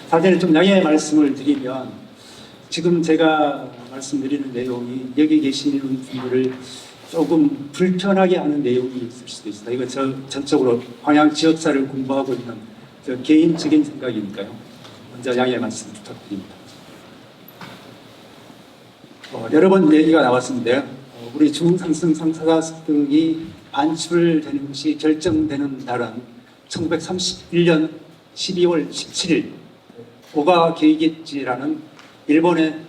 사전에 좀 양해의 말씀을 드리면 지금 제가 말씀드리는 내용이 여기 계시는 분들을 조금 불편하게 하는 내용이 있을 수도 있습니다. 이거 전적으로 광양 지역사를 공부하고 있는 개인적인 생각이니까요. 먼저 양해의 말씀 부탁드립니다. 여러 번 얘기가 나왔습니다. 우리 중상승 상사자 습등이 반출되는 것이 결정되는 날은 1931년 12월 17일 오가 게이게치라는 일본의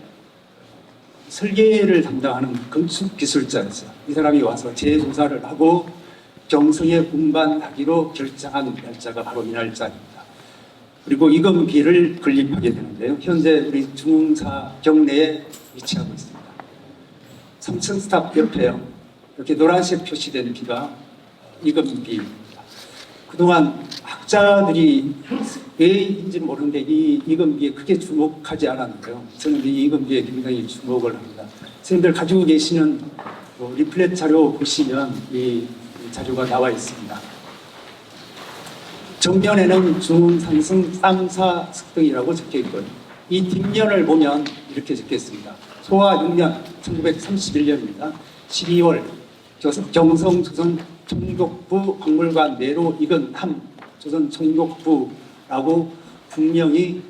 설계를 담당하는 건축 기술자였어요. 이 사람이 와서 재조사를 하고 경성에 운반하기로 결정한 날짜가 바로 이 날짜입니다. 그리고 이건비를 건립하게 되는데요. 현재 우리 중흥사 경내에 위치하고 있습니다. 3층 스탑 옆에요. 이렇게 노란색 표시된 비가 이건비입니다. 그동안 학자들이 왜인지 모르는데 이 이건비에 크게 주목하지 않았는데요. 저는 이 이건비에 굉장히 주목을 합니다. 선생님들 가지고 계시는 리플렛 자료 보시면 이 자료가 나와 있습니다. 정면에는 중상승 쌍사 습등이라고 적혀 있고요. 이 뒷면을 보면 이렇게 적혀 있습니다. 소화 6년 1931년입니다. 12월 경성 조선 총독부 박물관 내로 이건함 조선 총독부라고 분명히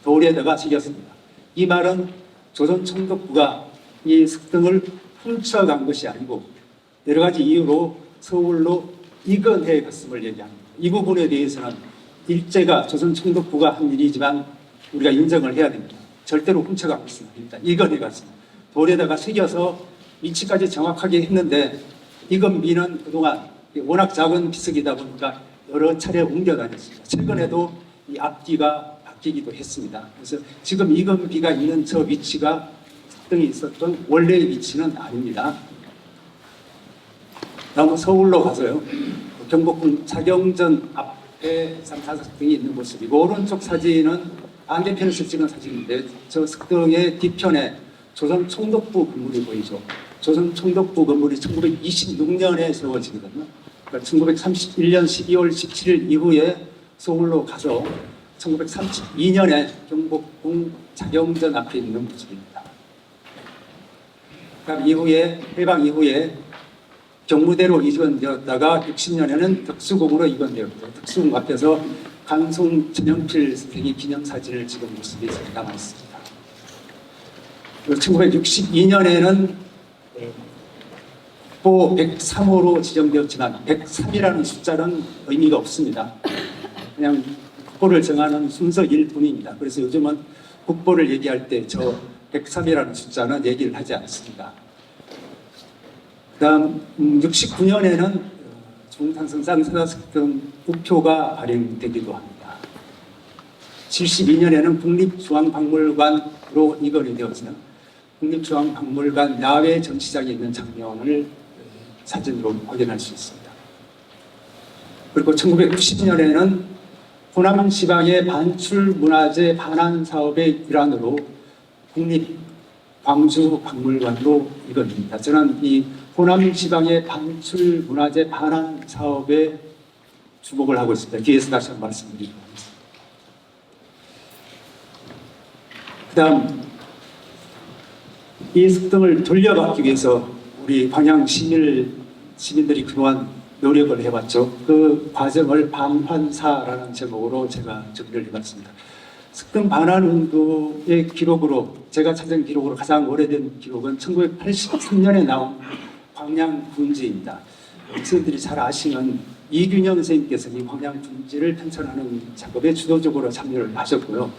돌에다가 새겼습니다. 이 말은 조선 총독부가 이 습등을 훔쳐간 것이 아니고 여러 가지 이유로 서울로 이건해 갔음을 얘기합니다. 이 부분에 대해서는 일제가 조선 총독부가 한 일이지만 우리가 인정을 해야 됩니다. 절대로 훔쳐간 것은 아닙니다. 이건해 갔습니다. 돌에다가 새겨서 위치까지 정확하게 했는데 이건비는 그동안 워낙 작은 비석이다 보니까 여러 차례 옮겨 다녔습니다. 최근에도 이 앞뒤가 바뀌기도 했습니다. 그래서 지금 이건비가 있는 저 위치가 습등이 있었던 원래의 위치는 아닙니다. 다음 서울로 가서요. 경복궁 자경전 앞에 쌍사습등이 있는 모습이고 오른쪽 사진은 안개편에서 찍은 사진인데 저 습등의 뒤편에 조선 총독부 건물이 보이죠. 조선 총독부 건물이 1926년에 세워지거든요. 그러니까 1931년 12월 17일 이후에 서울로 가서 1932년에 경복궁 자경전 앞에 있는 모습입니다. 그럼 이후에 해방 이후에 경무대로 이전되었다가 60년에는 덕수궁으로 이전되었고 덕수궁 앞에서 간송 전영필 선생이 기념사진을 찍은 모습이 남아 있습니다. 1962년에는 국보 103호로 지정되었지만 103이라는 숫자는 의미가 없습니다. 그냥 국보를 정하는 순서일 뿐입니다. 그래서 요즘은 국보를 얘기할 때 저 103이라는 숫자는 얘기를 하지 않습니다. 그 다음 69년에는 중상승 쌍사습등 우표가 발행되기도 합니다. 72년에는 국립중앙박물관으로 이관이 되었으나 국립중앙박물관 야외 전시장에 있는 장면을 사진으로 확인할 수 있습니다. 그리고 1960년에는 호남 지방의 반출 문화재 반환 사업의 일환으로 국립 광주 박물관으로 이겁니다. 저는 이 호남 지방의 반출 문화재 반환 사업에 주목을 하고 있습니다. 뒤에서 다시 한번 말씀드리도록 하겠습니다. 그다음 이 습등을 돌려받기 위해서 우리 광양 시민들이 그동안 노력을 해왔죠. 그 과정을 반환사라는 제목으로 제가 정리를 해봤습니다. 습등 반환 운동의 기록으로 제가 찾은 기록으로 가장 오래된 기록은 1983년에 나온 광양 분지입니다. 학생들이 잘 아시는 이균영 선생님께서 이 광양 분지를 편찬하는 작업에 주도적으로 참여를 하셨고요.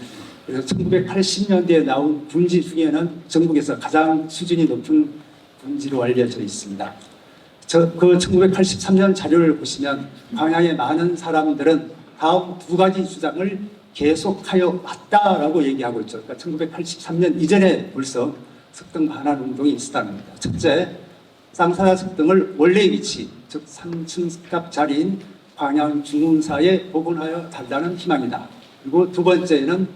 그래서 1980년대에 나온 분지 중에는 전국에서 가장 수준이 높은 분지로 알려져 있습니다. 그 1983년 자료를 보시면 광양의 많은 사람들은 다음 두 가지 주장을 계속하여 왔다라고 얘기하고 있죠. 그러니까 1983년 이전에 벌써 습등 반환 운동이 있었다는 겁니다. 첫째, 쌍사자 습등을 원래의 위치, 즉 3층 스탑 자리인 광양 중흥사에 복원하여 달라는 희망이다. 그리고 두 번째는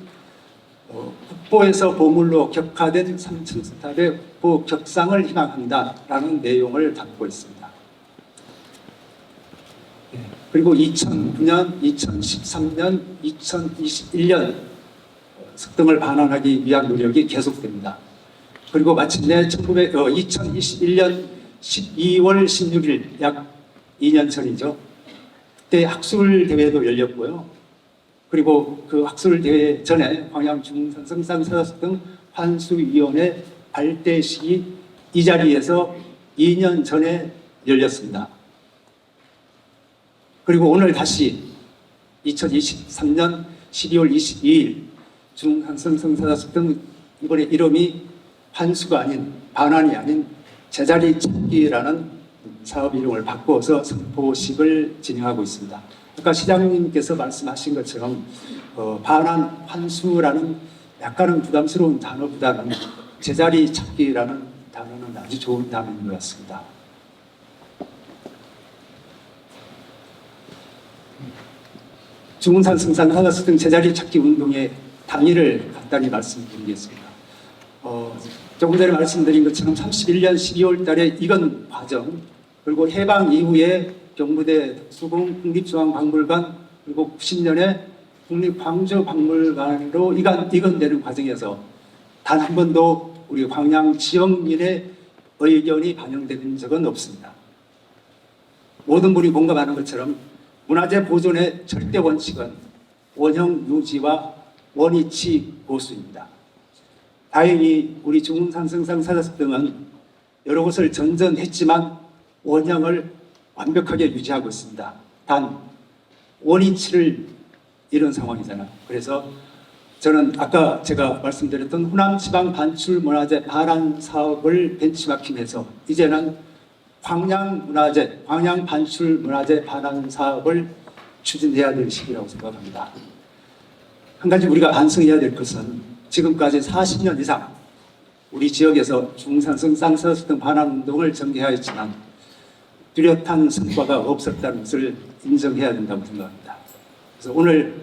국보에서 보물로 격화된 3층 스탑의 격상을 희망한다라는 내용을 담고 있습니다. 그리고 2009년, 2013년, 2021년 석등을 반환하기 위한 노력이 계속됩니다. 그리고 마침내 2021년 12월 16일 약 2년 전이죠. 그때 학술 대회도 열렸고요. 그리고 그 학술 대회 전에 광양 중흥산성쌍사석등 환수위원회 발대식이 이 자리에서 2년 전에 열렸습니다. 그리고 오늘 다시 2023년 12월 22일 중흥산성쌍사석등 이번에 이름이 환수가 아닌 반환이 아닌 제자리 찾기라는 사업 이름을 바꿔서 선포식을 진행하고 있습니다. 아까 시장님께서 말씀하신 것처럼 반환, 환수라는 약간은 부담스러운 단어보다는 제자리 찾기라는 단어는 아주 좋은 단어인 것 같습니다. 중흥산 승산 하나스 등 제자리 찾기 운동의 당일을 간단히 말씀드리겠습니다. 조금 전에 말씀드린 것처럼 31년 12월 달에 이건 과정, 그리고 해방 이후에 경부대 특수공 국립중앙박물관, 그리고 90년에 국립광저박물관으로 이건되는 과정에서 단 한 번도 우리 광양 지역민의 의견이 반영된 적은 없습니다. 모든 분이 공감하는 것처럼 문화재 보존의 절대 원칙은 원형 유지와 원위치 보수입니다. 다행히 우리 중흥산성상사석 등은 여러 곳을 전전했지만 원형을 완벽하게 유지하고 있습니다. 단 원위치를 잃은 상황이잖아요. 그래서 저는 아까 제가 말씀드렸던 호남지방 반출문화재 발안 사업을 벤치마킹해서 이제는 광양문화재, 광양 반출문화재 발안 사업을 추진해야 될 시기라고 생각합니다. 한 가지 우리가 반성해야 될 것은 지금까지 40년 이상 우리 지역에서 중산성 쌍사수 등 반환운동을 전개하였지만 뚜렷한 성과가 없었다는 것을 인정해야 된다고 생각합니다. 그래서 오늘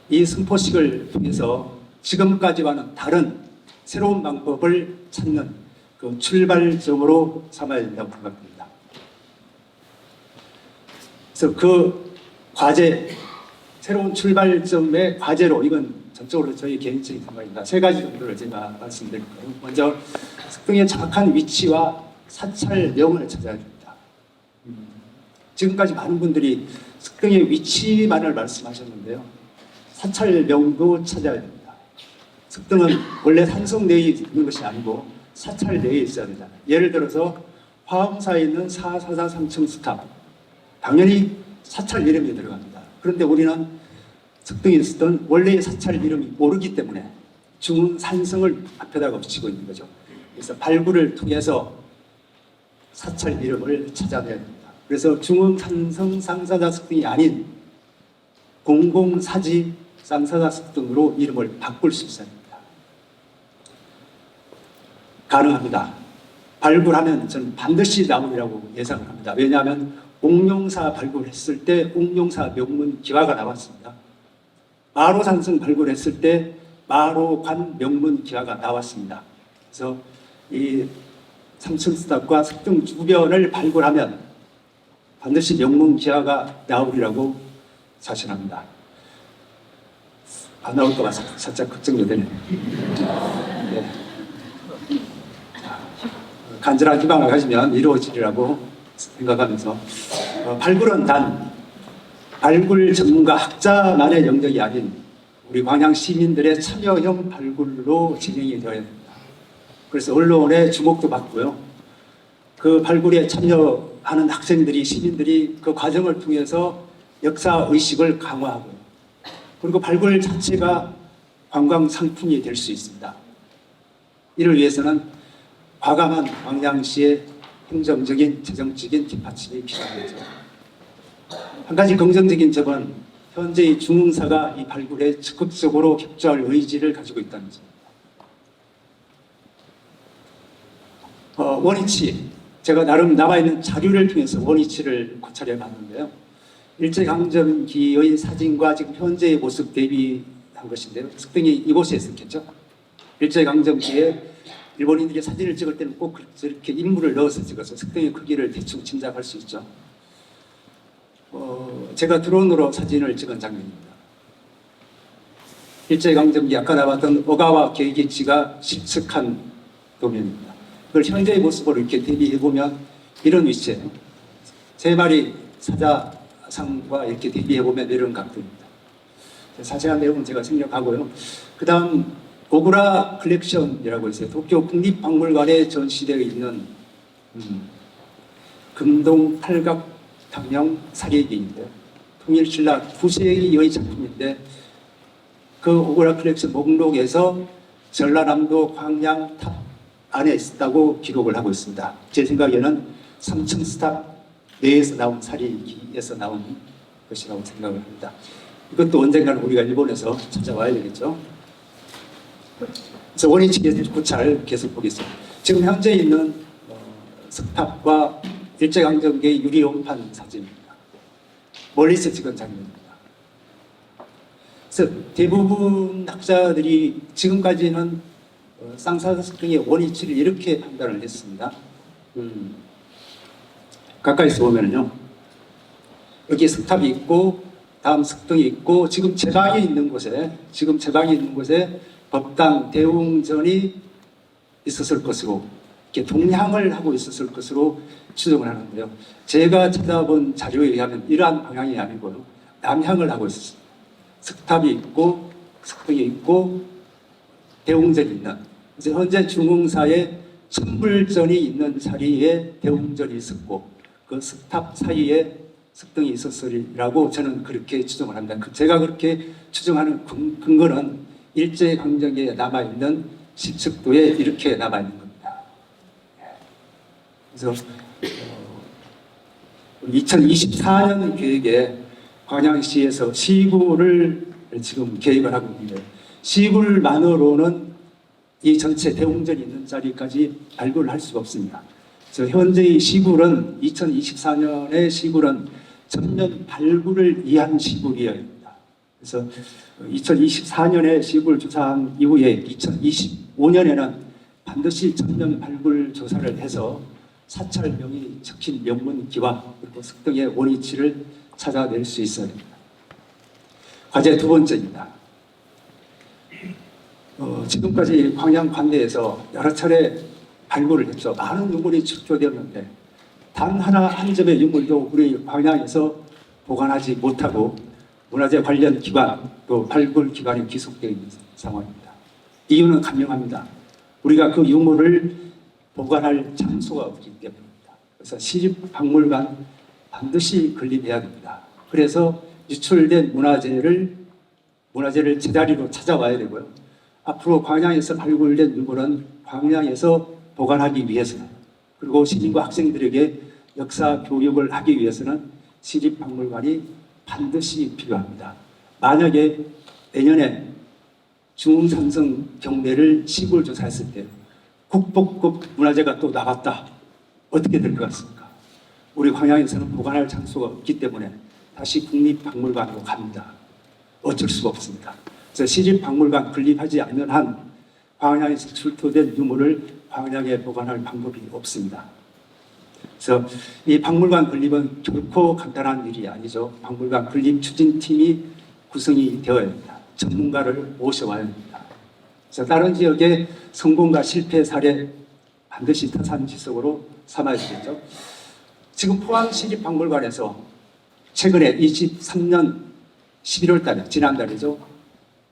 이 선포식을 통해서 지금까지와는 다른 새로운 방법을 찾는 그 출발점으로 삼아야 된다고 생각합니다. 그래서 그 과제, 새로운 출발점의 과제로, 이건 전적으로 저희 개인적인 생각입니다. 세 가지 정도를 제가 말씀드릴 거예요. 먼저 석등의 정확한 위치와 사찰명을 찾아야 됩니다. 지금까지 많은 분들이 석등의 위치만을 말씀하셨는데요. 사찰명도 찾아야 됩니다. 석등은 원래 산성 내에 있는 것이 아니고 사찰 내에 있어야 되잖아요. 예를 들어서 화엄사에 있는 444 3층스탑, 당연히 사찰 이름이 들어갑니다. 그런데 우리는 석등에 있었던 원래의 사찰 이름이 모르기 때문에 중흥산성을 앞에다가 붙이고 있는 거죠. 그래서 발굴을 통해서 사찰 이름을 찾아내야 됩니다. 그래서 중흥산성 쌍사자 석등이 아닌 공공사지 쌍사자 석등으로 이름을 바꿀 수 있어야 됩니다. 가능합니다. 발굴하면 저는 반드시 나오리라고 예상을 합니다. 왜냐하면 옥룡사 발굴했을 때 옥룡사 명문 기화가 나왔습니다. 마로산성 발굴했을 때 마로관 명문 기화가 나왔습니다. 그래서 이 삼층스탑과 석등 주변을 발굴하면 반드시 명문 기화가 나오리라고 자신합니다. 안 나올까 봐 살짝 걱정이 되네요. 네. 간절한 희망을 가지면 이루어지리라고 생각하면서 발굴은 단 발굴 전문가 학자만의 영역이 아닌 우리 광양 시민들의 참여형 발굴로 진행이 되어야 됩니다. 그래서 언론의 주목도 받고요. 그 발굴에 참여하는 학생들이, 시민들이 그 과정을 통해서 역사의식을 강화하고요. 그리고 발굴 자체가 관광 상품이 될 수 있습니다. 이를 위해서는 과감한 광양시의 행정적인, 재정적인 뒷받침이 필요합니다. 한 가지 긍정적인 점은 현재의 중흥사가 이 발굴에 적극적으로 협조할 의지를 가지고 있다는 점입니다. 원위치, 제가 나름 남아있는 자료를 통해서 원위치를 고찰해 봤는데요. 일제강점기의 사진과 지금 현재의 모습 대비한 것인데요. 석등이 이곳에 있었겠죠. 일제강점기에 일본인들이 사진을 찍을 때는 꼭 저렇게 인물을 넣어서 찍어서 석등의 크기를 대충 짐작할 수 있죠. 제가 드론으로 사진을 찍은 장면입니다. 일제강점기 아까 나왔던 오가와 게이지가 실측한 도면입니다. 그걸 현재의 모습으로 이렇게 대비해보면 이런 위치예요. 세 마리 사자상과 이렇게 대비해보면 이런 각도입니다. 자세한 내용은 제가 생략하고요. 그 다음 오구라 컬렉션이라고 있어요. 도쿄 국립박물관에 전시되어 있는 금동 팔각탕형 사례기인데요. 통일신라 구세기의 작품인데 그 오구라 컬렉션 목록에서 전라남도 광양 탑 안에 있다고 기록을 하고 있습니다. 제 생각에는 3층 스탑 내에서 나온 사례기에서 나온 것이라고 생각을 합니다. 이것도 언젠가는 우리가 일본에서 찾아와야 되겠죠. 그래서 원위치 고찰 계속 보겠습니다. 지금 현재 있는 석탑과 일제강점기의 유리용판 사진입니다. 멀리서 찍은 장면입니다. 그래서 대부분 학자들이 지금까지는 쌍사석등의 원위치를 이렇게 판단을 했습니다. 가까이서 보면요, 여기 석탑이 있고 다음 석등이 있고 지금 제 방에 있는 곳에 법당 대웅전이 있었을 것으로 이렇게 동향을 하고 있었을 것으로 추정을 하는데요. 제가 찾아본 자료에 의하면 이러한 방향이 아니고요, 남향을 하고 있었습니다. 석탑이 있고 석등이 있고 대웅전이 있는, 그래서 현재 중흥사에 천불전이 있는 자리에 대웅전이 있었고 그 석탑 사이에 석등이 있었으리라고 저는 그렇게 추정을 합니다. 제가 그렇게 추정하는 근거는 일제강점기에 남아있는 시측도에 이렇게 남아있는 겁니다. 그래서 2024년 계획에 광양시에서 시구를 지금 계획을 하고 있는데 시굴만으로는 이 전체 대웅전이 있는 자리까지 발굴을 할 수가 없습니다. 그래서 현재의 시굴은 2024년의 시굴은 전면 발굴을 위한 시굴이어야 합니다. 그래서 2024년에 시굴 조사한 이후에 2025년에는 반드시 전면 발굴 조사를 해서 사찰명이 적힌 명문기와 그리고 석등의 원위치를 찾아낼 수 있어야 됩니다. 과제 두 번째입니다. 지금까지 광양 관내에서 여러 차례 발굴을 했죠. 많은 유물이 축조되었는데 단 하나 한 점의 유물도 우리 광양에서 보관하지 못하고 문화재 관련 기관 또 발굴 기관이 기속되어 있는 상황입니다. 이유는 간명합니다. 우리가 그 유물을 보관할 장소가 없기 때문입니다. 그래서 시립박물관 반드시 건립해야 됩니다. 그래서 유출된 문화재를 제자리로 찾아와야 되고요. 앞으로 광양에서 발굴된 유물은 광양에서 보관하기 위해서는, 그리고 시민과 학생들에게 역사 교육을 하기 위해서는 시립박물관이 반드시 필요합니다. 만약에 내년에 중흥산성 경내를 시골 조사했을 때 국보급 문화재가 또 나갔다. 어떻게 될 것 같습니까? 우리 광양에서는 보관할 장소가 없기 때문에 다시 국립박물관으로 갑니다. 어쩔 수가 없습니다. 그래서 시립박물관 건립하지 않는 한 광양에서 출토된 유물을 광양에 보관할 방법이 없습니다. 그래서 이 박물관 건립은 결코 간단한 일이 아니죠. 박물관 건립 추진팀이 구성이 되어야 합니다. 전문가를 모셔와야 합니다. 그래서 다른 지역의 성공과 실패 사례 반드시 타산지석으로 삼아야 되겠죠. 지금 포항시립박물관에서 최근에 23년 11월 달에, 지난달이죠,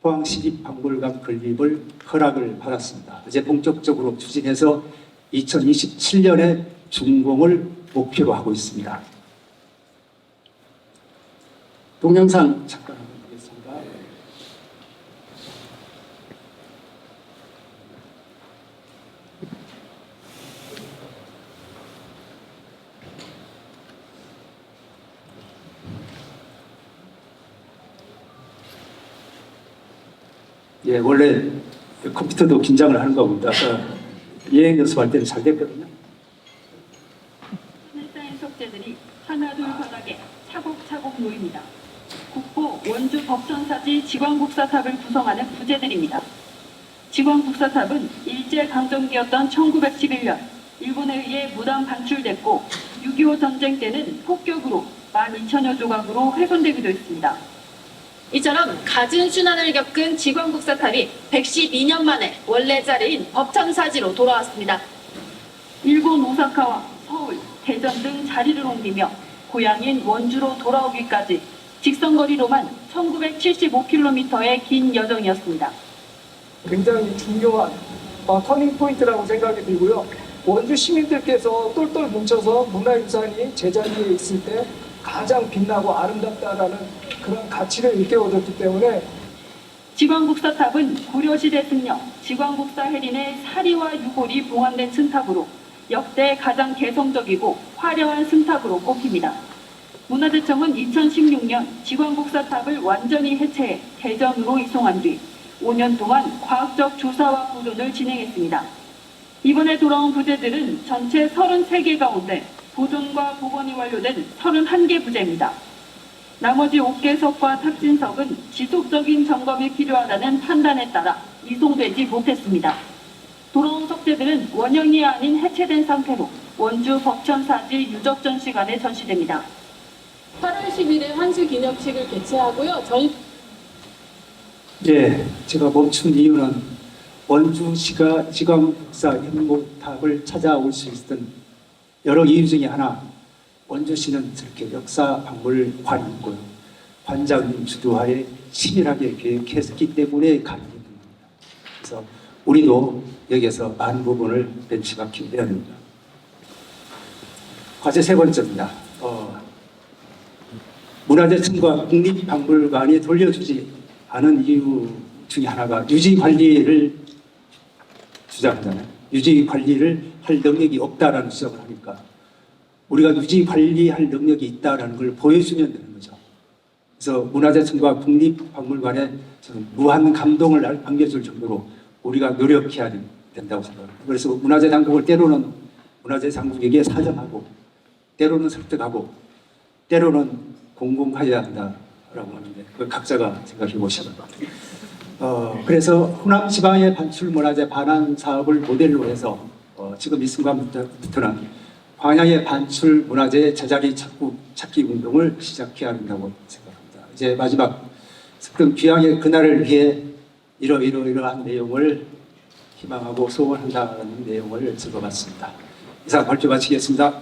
포항시립박물관 건립을 허락을 받았습니다. 이제 본격적으로 추진해서 2027년에 준공을 목표로 하고 있습니다. 동영상 잠깐 보겠습니다. 예, 원래 컴퓨터도 긴장을 하는 거 봅니다. 여행 연습할 때는 잘 됐거든요. 쌓인 석재들이 하나둘 바닥에 차곡차곡 놓입니다. 국보 원주 덕천사지 직왕국사탑을 구성하는 부재들입니다. 직왕국사탑은 일제강점기였던 1911년 일본에 의해 무당 방출됐고 6.25 전쟁 때는 폭격으로 12,000여 조각으로 훼손되기도 했습니다. 이처럼 갖은 순환을 겪은 지광국사탑이 112년 만에 원래 자리인 법천사지로 돌아왔습니다. 일본 오사카와 서울, 대전 등 자리를 옮기며 고향인 원주로 돌아오기까지 직선거리로만 1975km의 긴 여정이었습니다. 굉장히 중요한 터닝 포인트라고 생각이 들고요. 원주 시민들께서 똘똘 뭉쳐서 문화유산이 제자리에 있을 때 가장 빛나고 아름답다라는 그런 가치를 일깨워줬기 때문에 지광국사탑은 고려시대 승려 지광국사 해린의 사리와 유골이 봉안된 승탑으로 역대 가장 개성적이고 화려한 승탑으로 꼽힙니다. 문화재청은 2016년 지광국사탑을 완전히 해체해 대전으로 이송한 뒤 5년 동안 과학적 조사와 보존을 진행했습니다. 이번에 돌아온 부재들은 전체 33개 가운데 보존과 복원이 완료된 31개 부재입니다. 나머지 5개석과 탑진석은 지속적인 점검이 필요하다는 판단에 따라 이송되지 못했습니다. 돌아온 석재들은 원형이 아닌 해체된 상태로 원주 법천사지 유적전시관에 전시됩니다. 8월 10일에 환수 기념식을 개최하고요. 예, 제가 멈춘 이유는 원주시가 지광국사 연못탑을 찾아올 수 있었던 여러 이유 중에 하나, 원주시는 저렇게 역사 박물관이 있고요. 관장님 주도하에 치밀하게 계획했기 때문에 가능했던 겁니다. 그래서 우리도 여기에서 많은 부분을 벤치마킹 해야 됩니다. 과제 세 번째입니다. 문화재청과 국립박물관이 돌려주지 않은 이유 중에 하나가 유지 관리를 주장하잖아요. 유지 관리를 할 능력이 없다라는 주장을 하니까 우리가 유지 관리할 능력이 있다라는 걸 보여주면 되는 거죠. 그래서 문화재청과 국립박물관에 저는 무한 감동을 안겨줄 정도로 우리가 노력해야 된다고 생각합니다. 그래서 문화재 당국을 때로는 문화재 당국에게 사정하고, 때로는 설득하고, 때로는 공공화해야 한다라고 하는데 그 각자가 생각해 보시면 그래서 호남 지방의 반출 문화재 반환 사업을 모델로 해서 지금 이 순간부터는 광양의 반출 문화재 제자리 찾기 운동을 시작해야 한다고 생각합니다. 이제 마지막 습근 귀향의 그날을 위해 이러한 내용을 희망하고 소원한다는 내용을 적어봤습니다. 이상 발표 마치겠습니다.